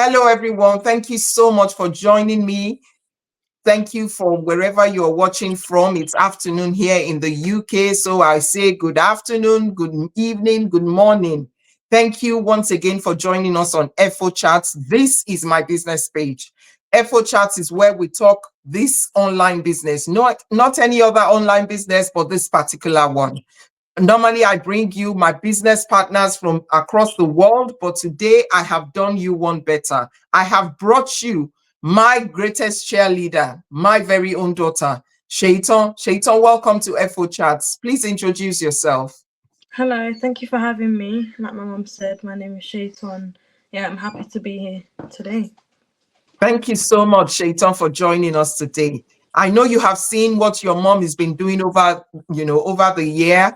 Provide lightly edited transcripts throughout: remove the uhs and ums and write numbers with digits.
Hello, everyone. Thank you so much for joining me. Thank you for wherever you're watching from. It's afternoon here in the UK. So I say good afternoon, good evening, good morning. Thank you once again for joining us on FO Chats. This is my business page. FO Chats is where we talk this online business, not any other online business, but this particular one. Normally, I bring you my business partners from across the world, but today I have done you one better. I have brought you my greatest cheerleader, my very own daughter, Shaitan. Shaitan, welcome to FO Chats. Please introduce yourself. Hello, thank you for having me. Like my mum said, my name is Shaitan. Yeah, I'm happy to be here today. Thank you so much, Shaitan, for joining us today. I know you have seen what your mom has been doing over the year,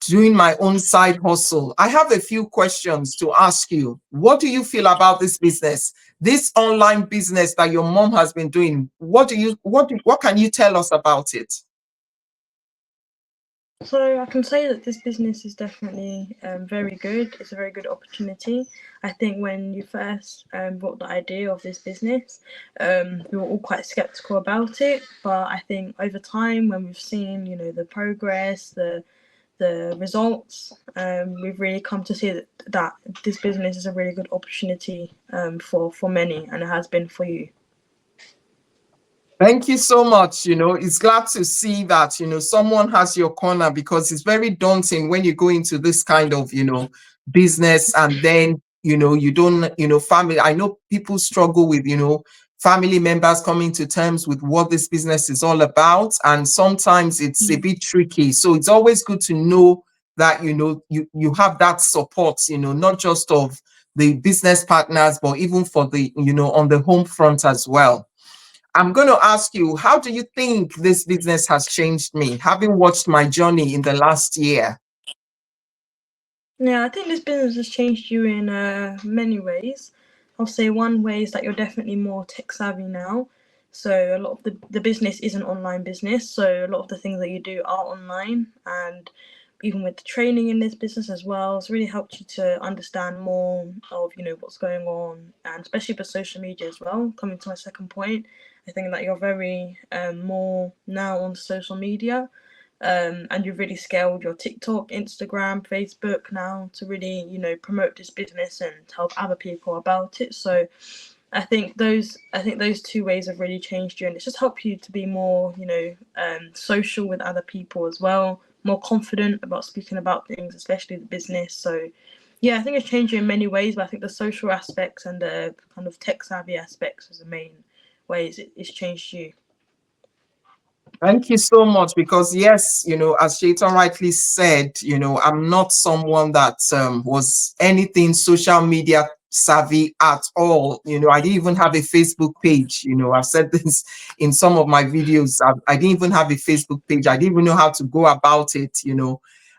doing my own side hustle. I have a few questions to ask you. What do you feel about this business? This online business that your mom has been doing? What can you tell us about it? So I can say that this business is definitely very good. It's a very good opportunity. I think when you first brought the idea of this business, we were all quite skeptical about it. But I think over time, when we've seen, the progress, the results, we've really come to see that this business is a really good opportunity for many, and it has been for you. Thank you so much. It's glad to see that, someone has your corner, because it's very daunting when you go into this kind of, business, and then, you don't, family. I know people struggle with, family members coming to terms with what this business is all about. And sometimes it's a bit tricky. So it's always good to know that, you have that support, not just of the business partners, but even for the, on the home front as well. I'm going to ask you, how do you think this business has changed me, having watched my journey in the last year? Yeah, I think this business has changed you in many ways. I'll say one way is that you're definitely more tech savvy now. So a lot of the business is an online business. So a lot of the things that you do are online, and even with the training in this business as well, it's really helped you to understand more of, what's going on, and especially with social media as well. Coming to my second point, I think that you're very more now on social media. And you've really scaled your TikTok, Instagram, Facebook now to really, promote this business and help other people about it. So I think those two ways have really changed you, and it's just helped you to be more, social with other people as well, more confident about speaking about things, especially the business. So yeah, I think it's changed you in many ways, but I think the social aspects and the kind of tech savvy aspects is the main ways it's changed you. Thank you so much, because yes, as Shaitan rightly said, I'm not someone that was anything social media savvy at all. I didn't even have a Facebook page. I've said this in some of my videos. I didn't even have a Facebook page. I didn't even know how to go about it,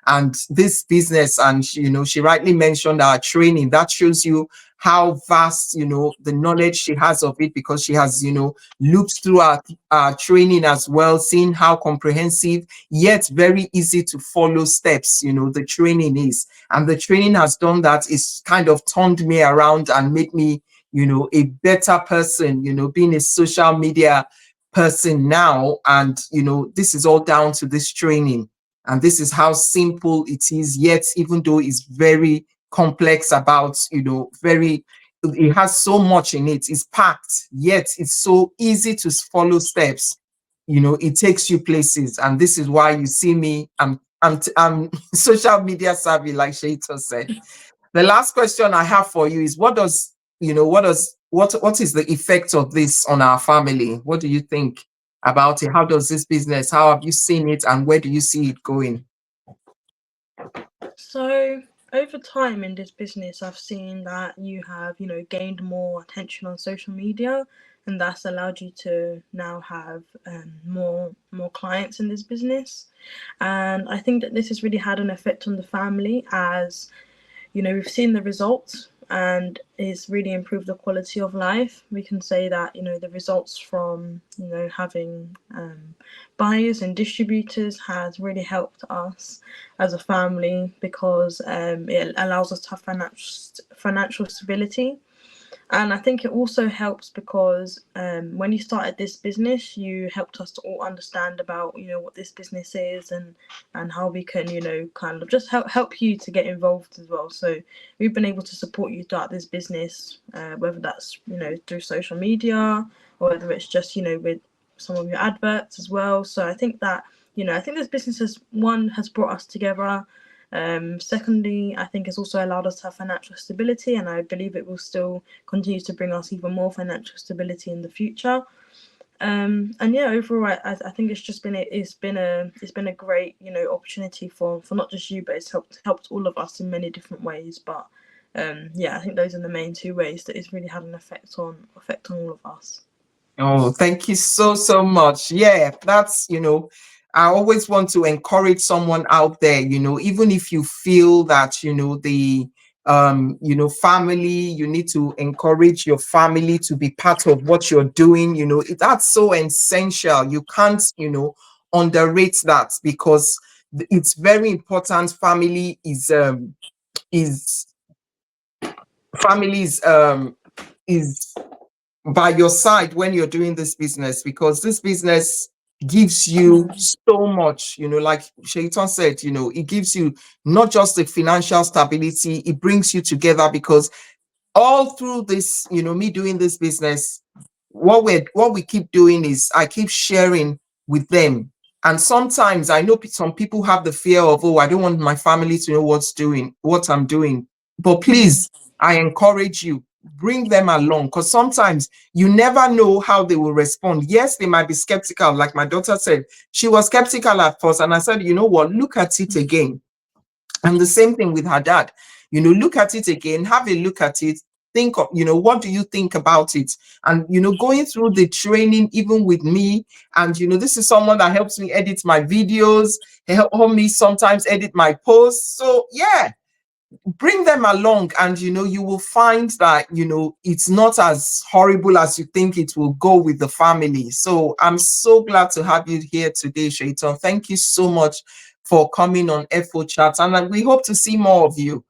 and this business, and she rightly mentioned our training. That shows you how vast, the knowledge she has of it, because she has, looked through our training as well, seeing how comprehensive yet very easy to follow steps, the training is. And the training has done that. It's kind of turned me around and made me, a better person, being a social media person now. And, this is all down to this training. And this is how simple it is, yet, even though it's very complex about, it has so much in it. It's packed, yet it's so easy to follow steps. It takes you places. And this is why you see me, I'm social media savvy, like Shaitan said. The last question I have for you is, what is the effect of this on our family? What do you think about it? How does this business, how have you seen it, and where do you see it going? So over time in this business, I've seen that you have, gained more attention on social media, and that's allowed you to now have more clients in this business. And I think that this has really had an effect on the family, as we've seen the results, and it's really improved the quality of life. We can say that the results from having buyers and distributors has really helped us as a family, because it allows us to have financial stability. And I think it also helps because when you started this business, you helped us to all understand about, you know, what this business is and how we can, you know, kind of just help you to get involved as well. So we've been able to support you throughout this business, whether that's, you know, through social media or whether it's just, you know, with some of your adverts as well. So I think that, you know, I think this business has brought us together. Secondly, I think it's also allowed us to have financial stability, and I believe it will still continue to bring us even more financial stability in the future. And yeah, overall, I think it's just been it's been a great, you know, opportunity for not just you, but it's helped all of us in many different ways. But yeah, I think those are the main two ways that it's really had an effect on all of us. Oh, thank you so much. Yeah, that's, you know, I always want to encourage someone out there, you know, even if you feel that, you know, you know, family, you need to encourage your family to be part of what you're doing, you know, that's so essential. You can't, you know, underrate that, because it's very important. Is family is by your side when you're doing this business, because this business gives you so much, you know, like Shaitan said, you know, it gives you not just the financial stability, it brings you together, because all through this, you know, me doing this business, what we keep doing is I keep sharing with them. And sometimes I know some people have the fear of, oh, I don't want my family to know what I'm doing. But please, I encourage you, bring them along, because sometimes you never know how they will respond. Yes, they might be skeptical. Like my daughter said, she was skeptical at first. And I said, you know what, look at it again. And the same thing with her dad. You know, look at it again, have a look at it, think of, you know, what do you think about it? And, you know, going through the training, even with me, and, you know, this is someone that helps me edit my videos, help me sometimes edit my posts. So, yeah, bring them along, and, you know, you will find that, you know, it's not as horrible as you think it will go with the family. So I'm so glad to have you here today, Shaitan. Thank you so much for coming on FO Chat, and we hope to see more of you.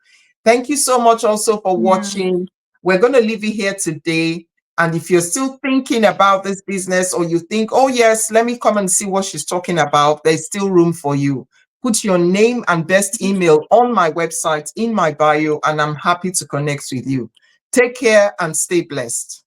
Thank you so much also for watching. We're going to leave you here today. And if you're still thinking about this business, or you think, oh yes, let me come and see what she's talking about, there's still room for you. Put your name and best email on my website in my bio, and I'm happy to connect with you. Take care and stay blessed.